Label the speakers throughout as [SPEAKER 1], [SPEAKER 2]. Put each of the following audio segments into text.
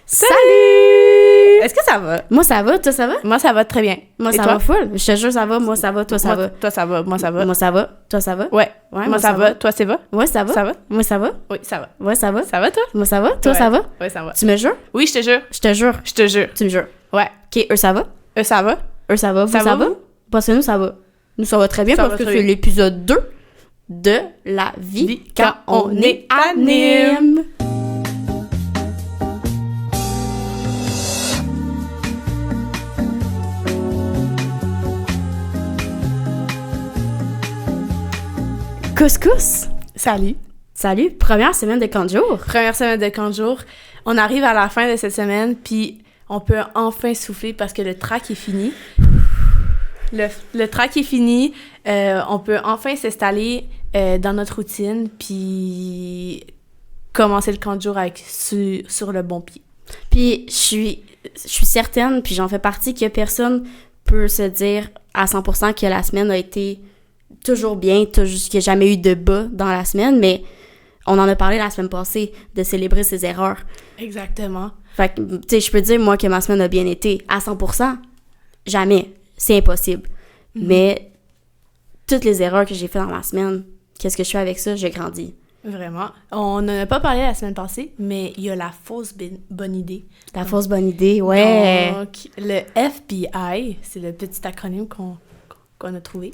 [SPEAKER 1] Salut! Est-ce que ça va?
[SPEAKER 2] Moi, ça va. Toi, ça va?
[SPEAKER 1] Moi, ça va très bien.
[SPEAKER 2] Moi,
[SPEAKER 1] Et
[SPEAKER 2] ça
[SPEAKER 1] toi?
[SPEAKER 2] va full. Je te jure, ça va. Moi, ça va. Toi, ça va.
[SPEAKER 1] Toi, ça va. Moi, ça va.
[SPEAKER 2] Moi, ça va. Toi, ça va?
[SPEAKER 1] Ouais.
[SPEAKER 2] Moi,
[SPEAKER 1] ça va. Toi, c'est va?
[SPEAKER 2] Ouais, ça va.
[SPEAKER 1] Ça va?
[SPEAKER 2] Moi, ça va.
[SPEAKER 1] Oui, ça va.
[SPEAKER 2] Ouais, ça va.
[SPEAKER 1] Ça va, toi?
[SPEAKER 2] Moi, ça va. Toi,
[SPEAKER 1] Ouais.
[SPEAKER 2] ça va?
[SPEAKER 1] Ouais, ça va.
[SPEAKER 2] Tu me jures?
[SPEAKER 1] Oui, je te jure.
[SPEAKER 2] Je te jure.
[SPEAKER 1] Je te jure.
[SPEAKER 2] Tu me jures.
[SPEAKER 1] Ouais.
[SPEAKER 2] OK, eux, ça va?
[SPEAKER 1] Ça va?
[SPEAKER 2] Eux, ça va. Vous,
[SPEAKER 1] Ça
[SPEAKER 2] ça
[SPEAKER 1] va,
[SPEAKER 2] va?
[SPEAKER 1] vous?
[SPEAKER 2] Parce que nous, ça va. Nous, ça va très bien
[SPEAKER 1] Ça
[SPEAKER 2] parce
[SPEAKER 1] va
[SPEAKER 2] que
[SPEAKER 1] très
[SPEAKER 2] c'est
[SPEAKER 1] bien.
[SPEAKER 2] l'épisode 2 de La vie
[SPEAKER 1] Vie
[SPEAKER 2] quand on est anime. Couscous.
[SPEAKER 1] Salut.
[SPEAKER 2] Salut, première semaine de camp de jour.
[SPEAKER 1] Première semaine de camp de jour. On arrive à la fin de cette semaine, puis on peut enfin souffler parce que le track est fini. Le track est fini. On peut enfin s'installer dans notre routine, puis commencer le camp de jour avec sur le bon pied.
[SPEAKER 2] Puis je suis certaine, puis j'en fais partie, que personne peut se dire à 100% que la semaine a été toujours bien, qu'il n'y a jamais eu de bas dans la semaine, mais on en a parlé la semaine passée, de célébrer ses erreurs.
[SPEAKER 1] Exactement.
[SPEAKER 2] Fait que, tu sais, je peux dire, moi, que ma semaine a bien été. À 100%, jamais. C'est impossible. Mais toutes les erreurs que j'ai faites dans ma semaine, qu'est-ce que je fais avec ça? J'ai grandi.
[SPEAKER 1] Vraiment. On n'en a pas parlé la semaine passée, mais il y a la fausse bonne idée.
[SPEAKER 2] La fausse bonne idée, ouais.
[SPEAKER 1] Donc, le FBI, c'est le petit acronyme qu'on a trouvé.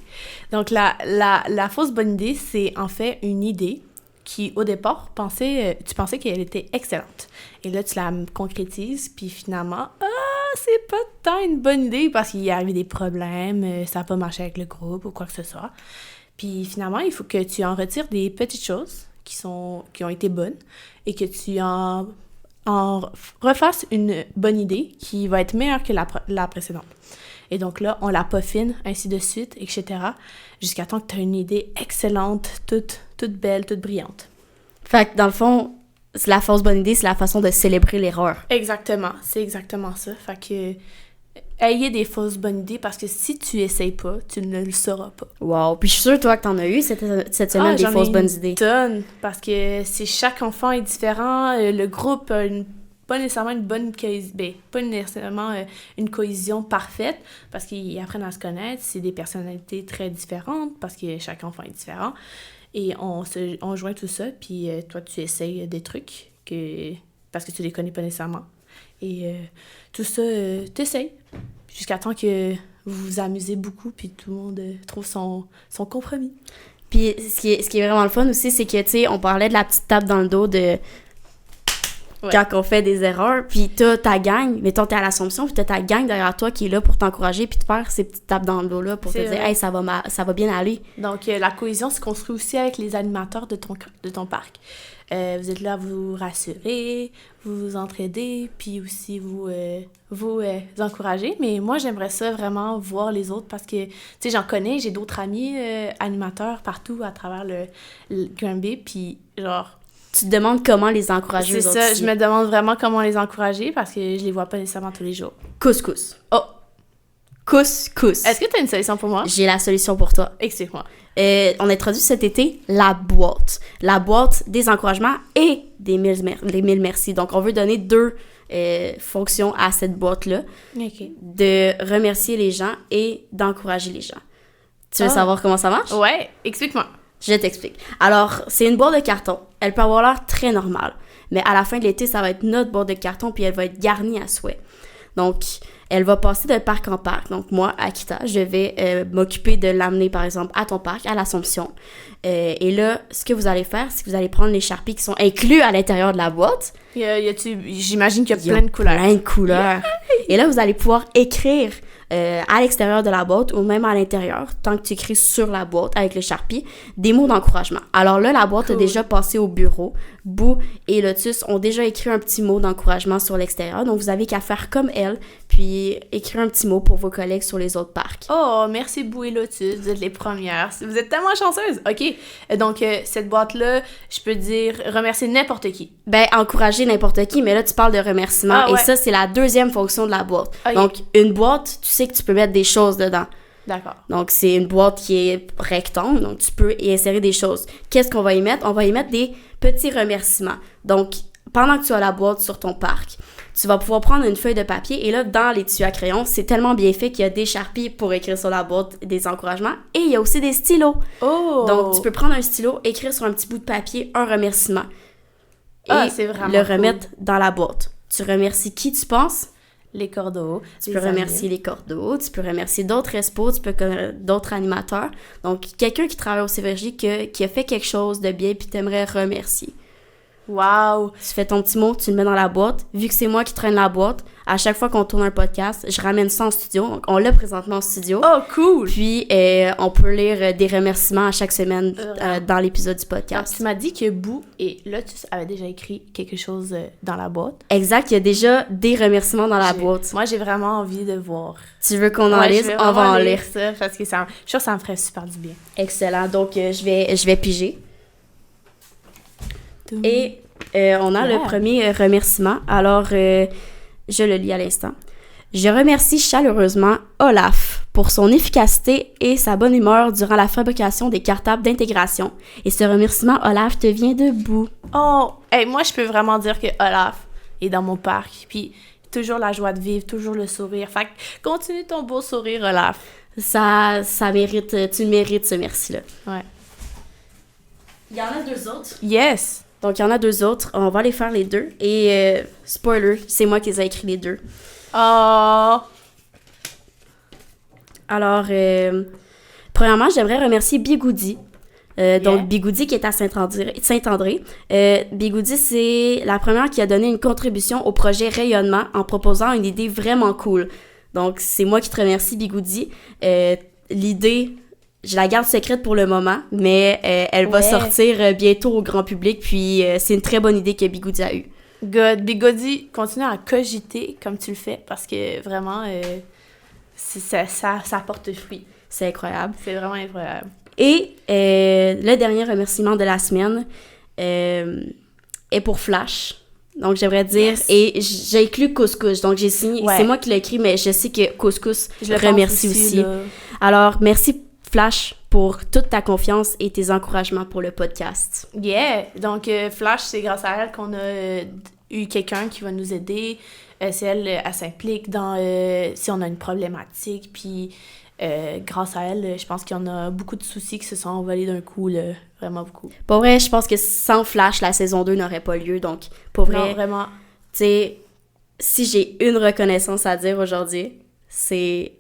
[SPEAKER 1] Donc, la fausse bonne idée, c'est en fait une idée qui, au départ, tu pensais qu'elle était excellente. Et là, tu la concrétises, puis finalement, c'est pas tant une bonne idée parce qu'il y a arrivé des problèmes, ça n'a pas marché avec le groupe ou quoi que ce soit. Puis finalement, il faut que tu en retires des petites choses qui ont été bonnes et que tu en refasses une bonne idée qui va être meilleure que la précédente. Et donc là, on la peaufine, ainsi de suite, etc., jusqu'à temps que tu as une idée excellente, toute belle, toute brillante.
[SPEAKER 2] Fait que dans le fond, c'est la fausse bonne idée, c'est la façon de célébrer l'erreur.
[SPEAKER 1] Exactement, c'est exactement ça. Fait que ayez des fausses bonnes idées parce que si tu essayes pas, tu ne le sauras pas.
[SPEAKER 2] Wow. Puis je suis sûre, toi, que t'en as eu cette semaine des fausses bonnes idées.
[SPEAKER 1] Tonne, parce que chaque enfant est différent, le groupe a pas nécessairement une bonne cohésion, pas nécessairement une cohésion parfaite, parce qu'ils apprennent à se connaître, c'est des personnalités très différentes, parce que chaque enfant est différent, et on joint tout ça, puis toi, tu essayes des trucs, parce que tu les connais pas nécessairement, et tout ça, t'essayes, jusqu'à temps que vous vous amusez beaucoup, puis tout le monde trouve son compromis.
[SPEAKER 2] Puis ce qui est vraiment le fun aussi, c'est que, tu sais, on parlait de la petite tape dans le dos de...
[SPEAKER 1] Ouais.
[SPEAKER 2] Quand on fait des erreurs, puis t'as ta gang, mettons t'es à l'Assomption, puis t'as ta gang derrière toi qui est là pour t'encourager, puis te faire ces petites tapes dans le dos-là pour te
[SPEAKER 1] C'est
[SPEAKER 2] dire «
[SPEAKER 1] vrai.
[SPEAKER 2] Hey, ça va bien aller.
[SPEAKER 1] Donc, la cohésion se construit aussi avec les animateurs de ton parc. Vous êtes là à vous rassurer, vous entraider, puis aussi vous encourager. Mais moi, j'aimerais ça vraiment voir les autres parce que, tu sais, j'en connais, j'ai d'autres amis animateurs partout à travers le Granby, puis genre... »
[SPEAKER 2] Tu te demandes comment les encourager.
[SPEAKER 1] C'est
[SPEAKER 2] eux
[SPEAKER 1] ça,
[SPEAKER 2] autres aussi.
[SPEAKER 1] je me demande vraiment comment les encourager parce que je les vois pas nécessairement tous les jours.
[SPEAKER 2] Couscous.
[SPEAKER 1] Oh!
[SPEAKER 2] Couscous.
[SPEAKER 1] Est-ce que tu as une solution pour moi?
[SPEAKER 2] J'ai la solution pour toi.
[SPEAKER 1] Explique-moi.
[SPEAKER 2] On a introduit cet été la boîte. La boîte des encouragements et des mille merci. Donc, on veut donner deux fonctions à cette boîte-là.
[SPEAKER 1] OK.
[SPEAKER 2] De remercier les gens et d'encourager les gens. Tu veux savoir comment ça marche?
[SPEAKER 1] Ouais, explique-moi.
[SPEAKER 2] Je t'explique. Alors, c'est une boîte de carton. Elle peut avoir l'air très normale. Mais à la fin de l'été, ça va être notre boîte de carton puis elle va être garnie à souhait. Donc, elle va passer de parc en parc. Donc, moi, Akita, je vais m'occuper de l'amener, par exemple, à ton parc, à l'Assomption. Et là, ce que vous allez faire, c'est que vous allez prendre les Sharpies qui sont inclus à l'intérieur de la boîte.
[SPEAKER 1] J'imagine qu'il y a
[SPEAKER 2] Il y a
[SPEAKER 1] plein de couleurs.
[SPEAKER 2] plein de couleurs. Et là, vous allez pouvoir écrire à l'extérieur de la boîte ou même à l'intérieur, tant que tu écris sur la boîte avec le Sharpie, des mots d'encouragement. Alors là, la boîte a déjà passé au bureau. Boo et Lotus ont déjà écrit un petit mot d'encouragement sur l'extérieur. Donc, vous avez qu'à faire comme elle, puis écrire un petit mot pour vos collègues sur les autres parcs.
[SPEAKER 1] Oh, merci Boo et Lotus, vous êtes les premières. Vous êtes tellement chanceuses. OK. Donc, cette boîte-là, je peux dire remercier n'importe qui.
[SPEAKER 2] Ben, encourager n'importe qui, mais là, tu parles de remerciement.
[SPEAKER 1] Ah, ouais.
[SPEAKER 2] Et ça, c'est la deuxième fonction de la boîte.
[SPEAKER 1] Ok.
[SPEAKER 2] Donc, une boîte, tu sais que tu peux mettre des choses dedans.
[SPEAKER 1] D'accord.
[SPEAKER 2] Donc, c'est une boîte qui est rectangle, donc tu peux y insérer des choses. Qu'est-ce qu'on va y mettre? On va y mettre des petits remerciements. Donc, pendant que tu as la boîte sur ton parc, tu vas pouvoir prendre une feuille de papier et là, dans les tuyaux à crayon, c'est tellement bien fait qu'il y a des Sharpies pour écrire sur la boîte des encouragements et il y a aussi des stylos.
[SPEAKER 1] Oh!
[SPEAKER 2] Donc, tu peux prendre un stylo, écrire sur un petit bout de papier un remerciement et
[SPEAKER 1] c'est vraiment
[SPEAKER 2] le remettre dans la boîte. Tu remercies qui tu penses?
[SPEAKER 1] Les cordeaux.
[SPEAKER 2] Tu peux remercier les cordeaux, tu peux remercier d'autres respos, tu peux d'autres animateurs. Donc, quelqu'un qui travaille au CVJ qui a fait quelque chose de bien puis t'aimerais remercier.
[SPEAKER 1] Wow!
[SPEAKER 2] Tu fais ton petit mot, tu le mets dans la boîte. Vu que c'est moi qui traîne la boîte, à chaque fois qu'on tourne un podcast, je ramène ça en studio. Donc, on l'a présentement en studio.
[SPEAKER 1] Oh, cool!
[SPEAKER 2] Puis, on peut lire des remerciements à chaque semaine dans l'épisode du podcast.
[SPEAKER 1] Tu m'as dit que Boo, et là, tu avais déjà écrit quelque chose dans la boîte.
[SPEAKER 2] Exact, il y a déjà des remerciements dans la boîte.
[SPEAKER 1] Moi, j'ai vraiment envie de voir.
[SPEAKER 2] Tu veux qu'on en lise? On va en lire.
[SPEAKER 1] Ça, parce que je suis sûre que ça me ferait super du bien.
[SPEAKER 2] Excellent. Donc, je vais piger. Et on a le premier remerciement. Alors, je le lis à l'instant. Je remercie chaleureusement Olaf pour son efficacité et sa bonne humeur durant la fabrication des cartables d'intégration. Et ce remerciement, Olaf, te vient de Boo.
[SPEAKER 1] Oh! Hey, moi, je peux vraiment dire que Olaf est dans mon parc. Puis, toujours la joie de vivre, toujours le sourire. Fait que continue ton beau sourire, Olaf.
[SPEAKER 2] Ça mérite, tu mérites ce merci-là.
[SPEAKER 1] Ouais.
[SPEAKER 2] Il y en a 2 autres.
[SPEAKER 1] Yes!
[SPEAKER 2] Donc, il y en a 2 autres. On va les faire les 2. Et, spoiler, c'est moi qui les ai écrits les 2.
[SPEAKER 1] Oh!
[SPEAKER 2] Alors, premièrement, j'aimerais remercier Bigoudi. Donc, Bigoudi qui est à Saint-André. Bigoudi, c'est la première qui a donné une contribution au projet Rayonnement en proposant une idée vraiment cool. Donc, c'est moi qui te remercie, Bigoudi. L'idée, je la garde secrète pour le moment, mais elle va sortir bientôt au grand public. Puis, c'est une très bonne idée que Bigoudi a eue.
[SPEAKER 1] Good. Bigoudi, continue à cogiter comme tu le fais parce que vraiment, ça porte fruit.
[SPEAKER 2] C'est incroyable.
[SPEAKER 1] C'est vraiment incroyable.
[SPEAKER 2] Et le dernier remerciement de la semaine est pour Flash. Donc, j'aimerais dire... Yes. Et j'ai inclus Couscous. Donc, j'ai signé... Ouais. C'est moi qui l'ai écrit, mais je sais que Couscous remercie aussi. Alors, merci Flash pour toute ta confiance et tes encouragements pour le podcast.
[SPEAKER 1] Yeah! Donc, Flash, c'est grâce à elle qu'on a eu quelqu'un qui va nous aider. C'est elle s'implique dans... si on a une problématique, puis... grâce à elle, je pense qu'il y en a beaucoup de soucis qui se sont envolés d'un coup, là. Vraiment beaucoup.
[SPEAKER 2] Pour vrai, je pense que sans Flash, la saison 2 n'aurait pas lieu. Donc, pour vrai,
[SPEAKER 1] non, vraiment.
[SPEAKER 2] Tu sais, si j'ai une reconnaissance à dire aujourd'hui, c'est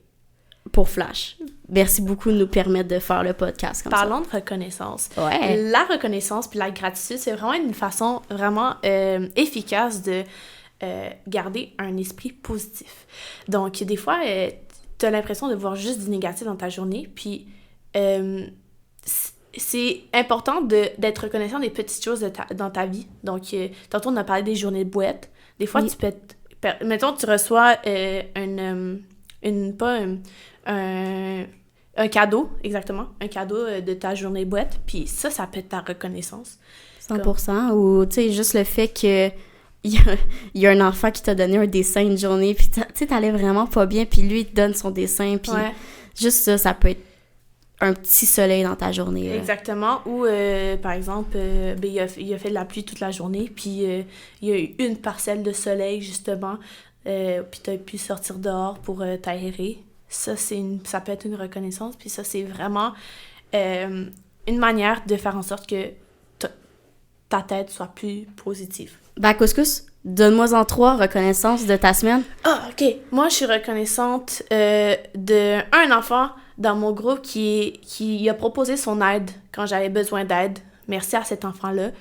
[SPEAKER 2] pour Flash. Merci beaucoup de nous permettre de faire le podcast comme
[SPEAKER 1] Parlons de reconnaissance.
[SPEAKER 2] Ouais.
[SPEAKER 1] La reconnaissance puis la gratitude, c'est vraiment une façon vraiment efficace de garder un esprit positif. Donc, des fois... tu as l'impression de voir juste du négatif dans ta journée, puis c'est important d'être reconnaissant des petites choses dans ta vie. Donc, tantôt, on a parlé des journées de boîte. Des fois, tu peux être... mettons, tu reçois un cadeau, exactement, un cadeau de ta journée de boîte, puis ça peut être ta reconnaissance.
[SPEAKER 2] 100%, ou, tu sais, juste le fait que il y a un enfant qui t'a donné un dessin une journée, puis tu sais, t'allais vraiment pas bien, puis lui, il te donne son dessin, puis juste ça peut être un petit soleil dans ta journée. Là.
[SPEAKER 1] Exactement. Ou, par exemple, il a fait de la pluie toute la journée, puis il y a eu une parcelle de soleil, justement, puis t'as pu sortir dehors pour t'aérer. Ça, ça peut être une reconnaissance, puis ça, c'est vraiment une manière de faire en sorte que ta tête soit plus positive.
[SPEAKER 2] Ben, Couscous, donne-moi-en 3 reconnaissances de ta semaine.
[SPEAKER 1] Ah, OK. Moi, je suis reconnaissante d'un enfant dans mon groupe qui a proposé son aide quand j'avais besoin d'aide. Merci à cet enfant-là.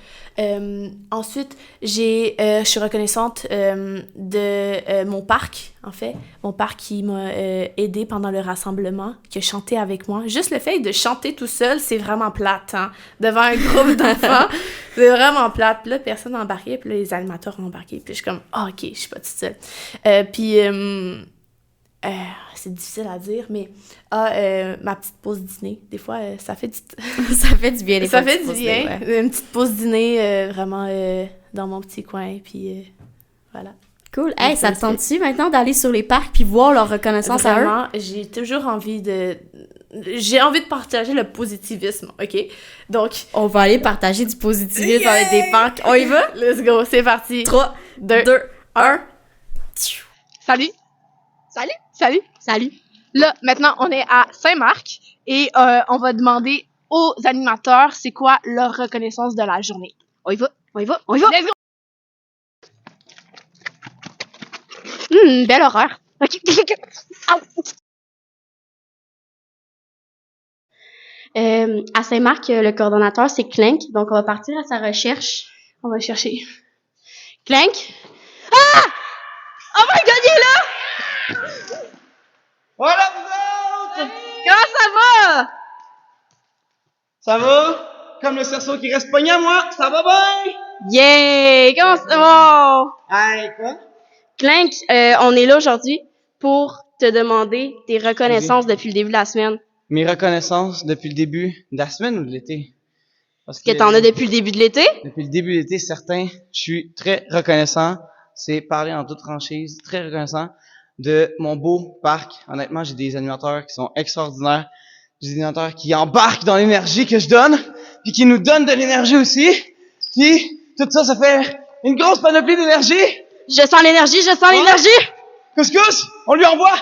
[SPEAKER 1] Ensuite, je suis reconnaissante de mon parc, en fait. Mon parc qui m'a aidée pendant le rassemblement, qui a chanté avec moi. Juste le fait de chanter tout seul, c'est vraiment plate, hein? Devant un groupe d'enfants, c'est vraiment plate. Puis là, personne n'a embarqué, puis là, les animateurs ont embarqué. Puis je suis comme, ah, OK, je suis pas toute seule. Puis... c'est difficile à dire, mais ma petite pause dîner, des fois, ça fait du...
[SPEAKER 2] ça fait du bien,
[SPEAKER 1] ça fait du bien. Ouais. Une petite pause dîner, vraiment, dans mon petit coin, puis voilà.
[SPEAKER 2] Cool. Hey, ça te tente-tu maintenant d'aller sur les parcs puis voir leur reconnaissance
[SPEAKER 1] vraiment,
[SPEAKER 2] à eux?
[SPEAKER 1] J'ai toujours envie j'ai envie de partager le positivisme, OK? Donc...
[SPEAKER 2] On va aller partager du positivisme avec des parcs. On y va?
[SPEAKER 1] Let's go, c'est parti.
[SPEAKER 2] 3, 2, 1...
[SPEAKER 3] Salut!
[SPEAKER 2] Salut!
[SPEAKER 3] Salut!
[SPEAKER 2] Salut!
[SPEAKER 3] Là, maintenant, on est à Saint-Marc et on va demander aux animateurs c'est quoi leur reconnaissance de la journée.
[SPEAKER 2] On y va! On y va! On y va!
[SPEAKER 3] Let's go!
[SPEAKER 2] Belle horreur! Ok. À Saint-Marc, le coordonnateur, c'est Clink. Donc, on va partir à sa recherche.
[SPEAKER 3] On va chercher.
[SPEAKER 2] Clink? Ah! Oh my God, il est là!
[SPEAKER 4] Voilà vous autres!
[SPEAKER 2] Comment ça va?
[SPEAKER 4] Ça va? Comme le cerceau qui reste pogné à moi, ça va bien?
[SPEAKER 2] Yeah! Comment ça va?
[SPEAKER 4] Hey, quoi?
[SPEAKER 2] Clink, on est là aujourd'hui pour te demander tes reconnaissances depuis le début de la semaine.
[SPEAKER 4] Mes reconnaissances depuis le début de la semaine ou de l'été? Parce
[SPEAKER 2] Que t'en as depuis le début de l'été?
[SPEAKER 4] Depuis le début de l'été, certain, je suis très reconnaissant. C'est parler en toute franchise, très reconnaissant de mon beau parc. Honnêtement, j'ai des animateurs qui sont extraordinaires. J'ai des animateurs qui embarquent dans l'énergie que je donne, puis qui nous donnent de l'énergie aussi. Puis, tout ça, ça fait une grosse panoplie d'énergie.
[SPEAKER 2] Je sens l'énergie, je sens l'énergie!
[SPEAKER 4] Couscous, on lui envoie.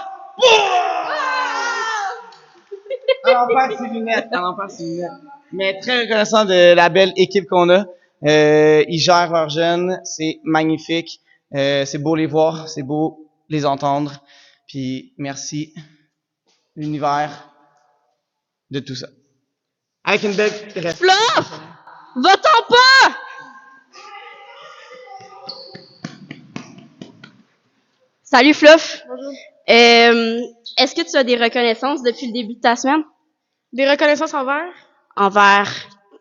[SPEAKER 4] Elle en perd ses lunettes, Mais très reconnaissant de la belle équipe qu'on a. Ils gèrent leurs jeunes, c'est magnifique. C'est beau les voir, c'est beau les entendre. Puis merci l'univers de tout ça. Avec une belle ref.
[SPEAKER 2] Fluff! Va-t'en pas! Salut Fluff!
[SPEAKER 3] Bonjour.
[SPEAKER 2] Est-ce que tu as des reconnaissances depuis le début de ta semaine?
[SPEAKER 3] Des reconnaissances envers?
[SPEAKER 2] Envers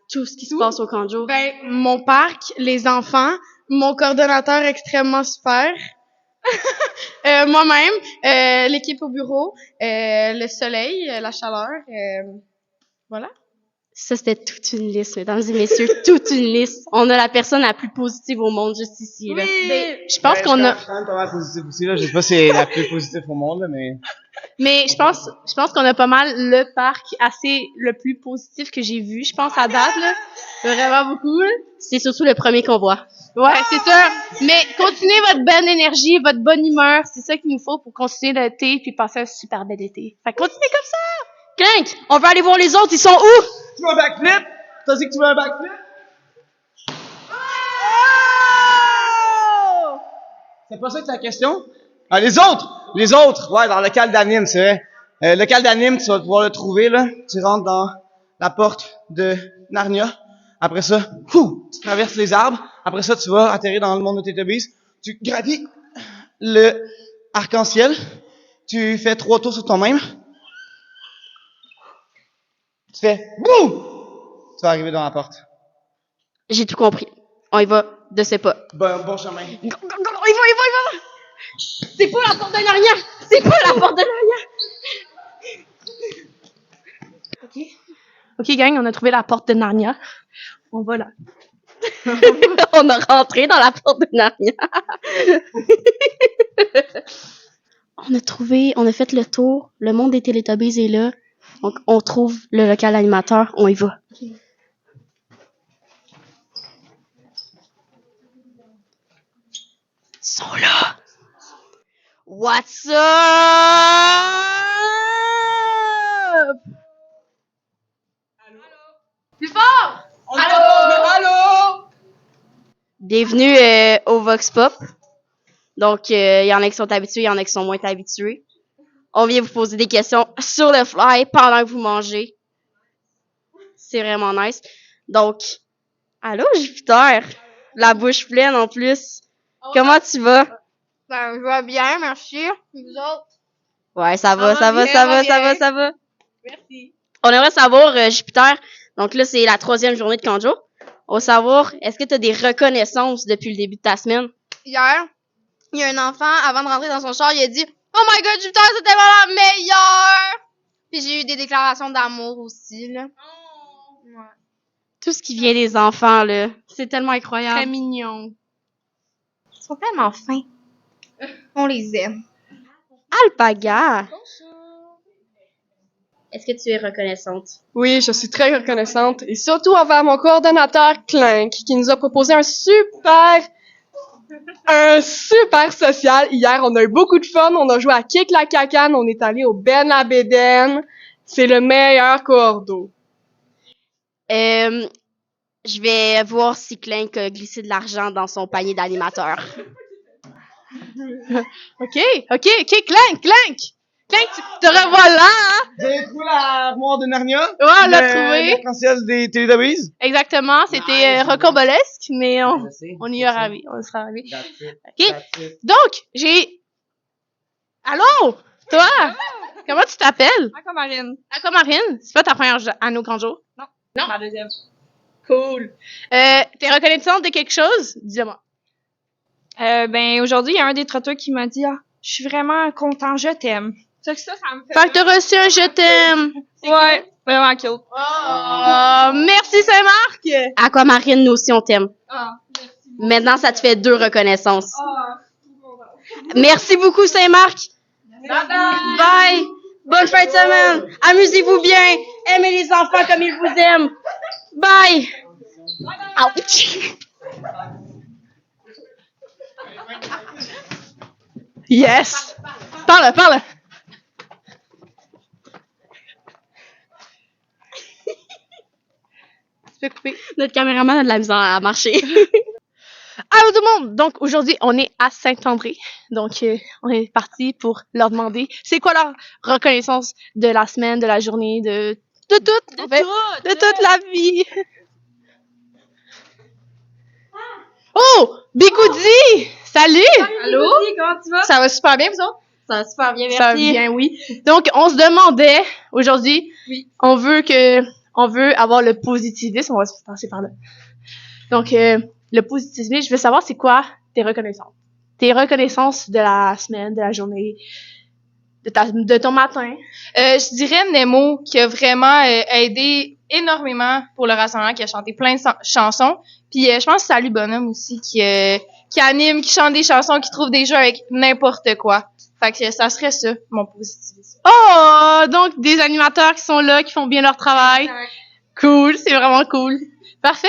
[SPEAKER 2] tout ce qui se passe au Canjo?
[SPEAKER 3] Ben, mon parc, les enfants, mon coordonnateur extrêmement super, moi-même, l'équipe au bureau, le soleil, la chaleur, voilà.
[SPEAKER 2] Ça, c'était toute une liste, mesdames et messieurs, toute une liste. On a la personne la plus positive au monde juste ici, là.
[SPEAKER 3] Ben, je pense qu'on a...
[SPEAKER 4] Je suis quand même pas mal positif aussi, là. Je sais pas si c'est la plus positive au monde, là, mais...
[SPEAKER 3] Mais je pense qu'on a pas mal le parc assez le plus positif que j'ai vu, je pense, à date, là. Vraiment beaucoup, là.
[SPEAKER 2] C'est surtout le premier qu'on voit.
[SPEAKER 3] Ouais, c'est ça. Mais continuez votre bonne énergie, votre bonne humeur. C'est ça qu'il nous faut pour continuer l'été puis passer un super bel été. Fait que continuez comme ça!
[SPEAKER 2] Clink! On veut aller voir les autres, ils sont où?
[SPEAKER 4] Tu veux un backflip? T'as dit que tu veux un backflip? Oh! C'est pas ça que c'est la question? Ah, les autres! Les autres! Ouais, dans le local d'anime, c'est vrai. Le local d'anime, tu vas pouvoir le trouver, là. Tu rentres dans la porte de Narnia. Après ça, tu traverses les arbres. Après ça, tu vas atterrir dans le monde de Teletubbies. Tu gravis le arc-en-ciel. Tu fais 3 tours sur toi-même. Tu fais boum! Tu vas arriver dans la porte.
[SPEAKER 2] J'ai tout compris. On y va de ce pas.
[SPEAKER 4] Bon chemin.
[SPEAKER 2] Go, go, go, il va! C'est pas la porte de Narnia! C'est pas la porte de Narnia!
[SPEAKER 3] OK, gang, on a trouvé la porte de Narnia. On va là.
[SPEAKER 2] On a rentré dans la porte de Narnia. On a fait le tour. Le monde des Télétobies est là. Donc, on trouve le local animateur. On y va. Ils sont là. What's up?
[SPEAKER 3] Plus fort!
[SPEAKER 4] Allô?
[SPEAKER 2] Bienvenue au Vox Pop. Donc, il y en a qui sont habitués, il y en a qui sont moins habitués. On vient vous poser des questions sur le fly pendant que vous mangez. C'est vraiment nice. Donc, allô Jupiter? La bouche pleine en plus. Comment tu vas?
[SPEAKER 3] Ben, je vais bien, merci. Vous autres?
[SPEAKER 2] Ouais, ça va.
[SPEAKER 3] Merci.
[SPEAKER 2] On aimerait savoir, Jupiter, donc là, c'est la 3e journée de Kanjo. On va savoir, est-ce que tu as des reconnaissances depuis le début de ta semaine?
[SPEAKER 3] Hier, il y a un enfant, avant de rentrer dans son char, il a dit « Oh my God, Jupiter, c'était vraiment la meilleure! » Puis j'ai eu des déclarations d'amour aussi, là. Ouais.
[SPEAKER 2] Tout ce qui vient des enfants, là, c'est tellement incroyable.
[SPEAKER 3] Très mignon. Ils sont tellement fins. On les aime.
[SPEAKER 2] Alpaga! Est-ce que tu es reconnaissante?
[SPEAKER 5] Oui, je suis très reconnaissante et surtout envers mon coordonnateur Clink qui nous a proposé un super Un super social. Hier, on a eu beaucoup de fun. On a joué à Kick la Cacane. On est allé au Ben la Bédaine. C'est le meilleur cordeau.
[SPEAKER 2] Je vais voir si Clink a glissé de l'argent dans son panier d'animateur.
[SPEAKER 1] OK, Clank! Clank, tu te revois là, hein?
[SPEAKER 4] Vous avez trouvé l'armoire de Narnia?
[SPEAKER 1] Ouais, on l'a trouvé.
[SPEAKER 4] L'arc-en-ciel des Télétobies?
[SPEAKER 1] Exactement, c'était rocambolesque, mais
[SPEAKER 4] Je sais.
[SPEAKER 1] on y est ravis, on sera ravis.
[SPEAKER 4] That's it.
[SPEAKER 1] OK,
[SPEAKER 4] That's it.
[SPEAKER 1] donc, Allô? Toi? Comment tu t'appelles?
[SPEAKER 5] Aquamarine.
[SPEAKER 1] Aquamarine? C'est pas ta première année au grand jour?
[SPEAKER 5] Non. Ma deuxième.
[SPEAKER 1] Cool. T'es reconnaissante de quelque chose? Dis-moi.
[SPEAKER 5] Ben, aujourd'hui, il y a un des trotteurs qui m'a dit, ah, je suis vraiment content, je t'aime. Ça me fait.
[SPEAKER 1] Fait que t'as reçu un je t'aime.
[SPEAKER 5] Ouais, vraiment cute.
[SPEAKER 1] Oh, merci Saint-Marc!
[SPEAKER 2] Aquamarine, nous aussi, on t'aime.
[SPEAKER 5] Ah, merci.
[SPEAKER 2] Maintenant, ça te fait 2 reconnaissances.
[SPEAKER 5] Ah,
[SPEAKER 2] Merci beaucoup, Saint-Marc. Bye. Bonne fin de semaine. Amusez-vous bien. Aimez les enfants comme ils vous aiment. Bye. Ouch.
[SPEAKER 1] Yes! Parle! Tu peux couper.
[SPEAKER 2] Notre caméraman a de la misère à marcher.
[SPEAKER 1] Allô tout le monde! Donc aujourd'hui, on est à Saint-André. Donc on est parti pour leur demander c'est quoi leur reconnaissance de la semaine, de la journée, de tout, en fait, de toute la vie. Oh! Bigoudi! Salut!
[SPEAKER 5] Allô? Comment tu vas?
[SPEAKER 1] Ça va super bien, vous autres?
[SPEAKER 2] Ça va super bien,
[SPEAKER 1] Ça va
[SPEAKER 2] merci.
[SPEAKER 1] bien, oui. Donc, on se demandait aujourd'hui,
[SPEAKER 5] Oui.
[SPEAKER 1] on veut avoir le positivisme, on va se passer par là. Donc, le positivisme, je veux savoir c'est quoi tes reconnaissances. Tes reconnaissances de la semaine, de la journée, de ton matin.
[SPEAKER 5] Je dirais Nemo qui a vraiment aidé énormément pour le rassemblement, qui a chanté plein de chansons. Puis je pense que Salut Bonhomme aussi qui anime, qui chante des chansons, qui trouve des jeux avec n'importe quoi. Fait que ça serait ça, mon positivisme.
[SPEAKER 1] Oh! Donc, des animateurs qui sont là, qui font bien leur travail. Cool, c'est vraiment cool. Parfait!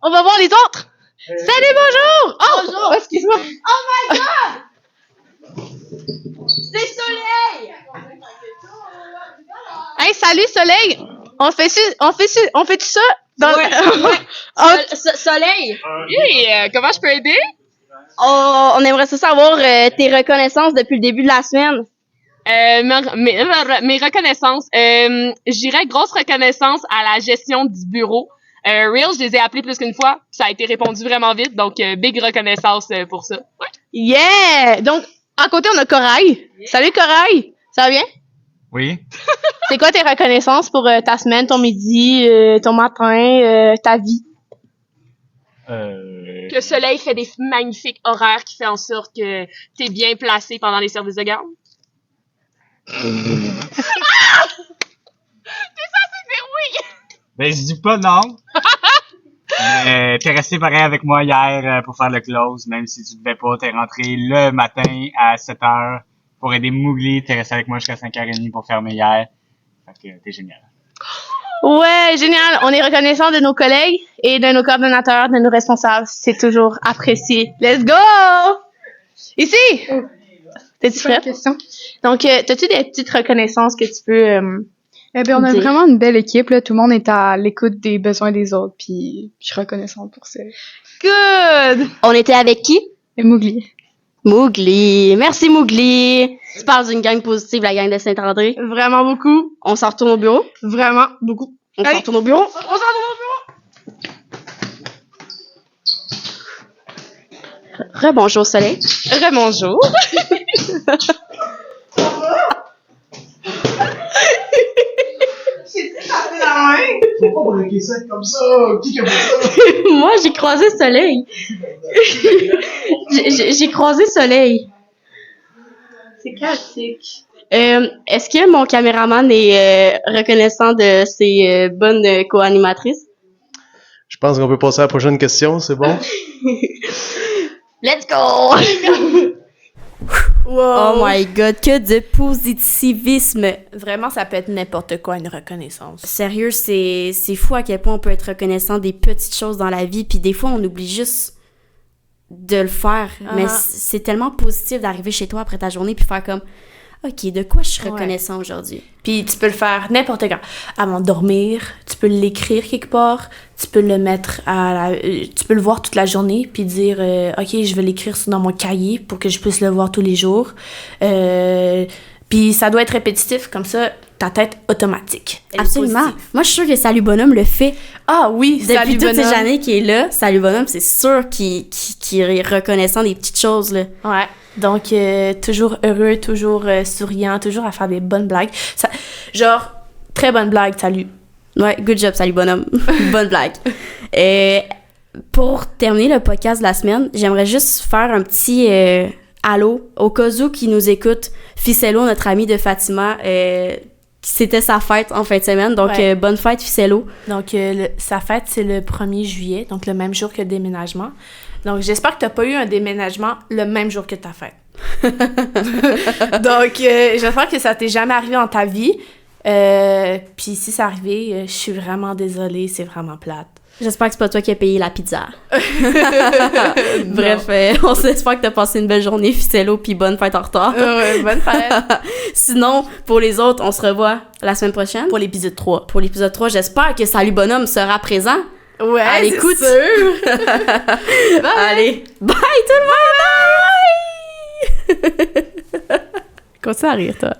[SPEAKER 1] On va voir les autres! Salut, bonjour! Oh! Bonjour! Excuse-moi!
[SPEAKER 2] C'est Soleil!
[SPEAKER 1] Hey, salut, Soleil! On fait ça dans
[SPEAKER 2] Soleil!
[SPEAKER 5] Oui, comment je peux aider?
[SPEAKER 2] On aimerait ça savoir tes reconnaissances depuis le début de la semaine.
[SPEAKER 6] Mes reconnaissances, je dirais grosse reconnaissance à la gestion du bureau. Real, je les ai appelés plus qu'une fois, ça a été répondu vraiment vite, donc big reconnaissance pour ça. Ouais.
[SPEAKER 1] Yeah! Donc, à côté, on a Corail. Salut, Corail! Ça va bien?
[SPEAKER 7] Oui.
[SPEAKER 1] C'est quoi tes reconnaissances pour ta semaine, ton midi, ton matin, ta vie?
[SPEAKER 6] Que le soleil fait des magnifiques horaires qui fait en sorte que t'es bien placé pendant les services de garde.
[SPEAKER 7] Ben, je dis pas non. Mais t'es resté pareil avec moi hier pour faire le close, même si tu devais pas. T'es rentré le matin à 7h pour aider Mowgli. T'es resté avec moi jusqu'à 5h30 pour fermer hier. Fait que t'es génial.
[SPEAKER 1] Ouais, génial. On est reconnaissant de nos collègues et de nos coordonnateurs, de nos responsables. C'est toujours apprécié. Let's go! Ici! T'es-tu prête? Donc, t'as-tu des petites reconnaissances que tu peux...
[SPEAKER 8] Eh bien, on a
[SPEAKER 1] dire.
[SPEAKER 8] vraiment une belle équipe, là. Tout le monde est à l'écoute des besoins des autres, puis je suis reconnaissante pour ça.
[SPEAKER 1] Good!
[SPEAKER 2] On était avec qui?
[SPEAKER 8] Et Mowgli.
[SPEAKER 2] Mowgli. Merci, Mowgli. Tu parles d'une gang positive, la gang de Saint-André.
[SPEAKER 1] Vraiment beaucoup.
[SPEAKER 2] On s'en retourne au bureau?
[SPEAKER 1] Vraiment beaucoup.
[SPEAKER 2] On s'en
[SPEAKER 1] Allez.
[SPEAKER 2] retourne au bureau? Rebonjour, Soleil.
[SPEAKER 1] Rebonjour.
[SPEAKER 4] Faut pas bloquer ça comme ça. Qui a fait ça?
[SPEAKER 2] Moi, j'ai croisé Soleil. J'ai croisé Soleil.
[SPEAKER 1] C'est chaotique.
[SPEAKER 2] Est-ce que mon caméraman est reconnaissant de ses bonnes co-animatrices?
[SPEAKER 9] Je pense qu'on peut passer à la prochaine question, c'est bon?
[SPEAKER 2] Let's go!
[SPEAKER 1] Wow.
[SPEAKER 2] Oh my god, que de positivisme!
[SPEAKER 1] Vraiment, ça peut être n'importe quoi, une reconnaissance.
[SPEAKER 2] Sérieux, c'est fou à quel point on peut être reconnaissant des petites choses dans la vie, puis des fois on oublie juste de le faire, mais c'est tellement positif d'arriver chez toi après ta journée puis faire comme OK, de quoi je suis reconnaissant aujourd'hui?
[SPEAKER 1] Puis tu peux le faire n'importe quand. Avant de dormir, tu peux l'écrire quelque part, tu peux le mettre tu peux le voir toute la journée, puis dire OK, je vais l'écrire dans mon cahier pour que je puisse le voir tous les jours. Puis ça doit être répétitif, comme ça, ta tête automatique.
[SPEAKER 2] Absolument. Moi, je suis sûre que Salut Bonhomme le fait.
[SPEAKER 1] Ah oui,
[SPEAKER 2] depuis toutes ces années qu'il est là, Salut Bonhomme, c'est sûr qu'il est reconnaissant des petites choses, là.
[SPEAKER 1] Ouais. Donc, toujours heureux, toujours souriant, toujours à faire des bonnes blagues. Genre, très bonne blague, salut.
[SPEAKER 2] Ouais, good job, Salut Bonhomme. Bonne blague. Et pour terminer le podcast de la semaine, j'aimerais juste faire un petit allô au cas où qui nous écoute. Ficello, notre ami de Fatima, c'était sa fête en fin de semaine. Donc, bonne fête, Ficello.
[SPEAKER 1] Donc, sa fête, c'est le 1er juillet, donc le même jour que le déménagement. Donc, j'espère que tu n'as pas eu un déménagement le même jour que ta fête. Donc, j'espère que ça t'est jamais arrivé dans ta vie. Puis si c'est arrivé, je suis vraiment désolée, c'est vraiment plate.
[SPEAKER 2] J'espère que c'est pas toi qui as payé la pizza. Bref, on espère que t'as passé une belle journée, Ficello, puis bonne fête en retard.
[SPEAKER 1] Ouais, bonne fête.
[SPEAKER 2] Sinon, pour les autres, on se revoit la semaine prochaine.
[SPEAKER 1] Pour l'épisode 3.
[SPEAKER 2] Pour l'épisode 3, j'espère que Salut Bonhomme sera présent.
[SPEAKER 1] Ouais,
[SPEAKER 2] à l'écoute.
[SPEAKER 1] c'est sûr.
[SPEAKER 2] Bye. Allez, bye tout le monde! Bye!
[SPEAKER 1] Continue à rire, toi.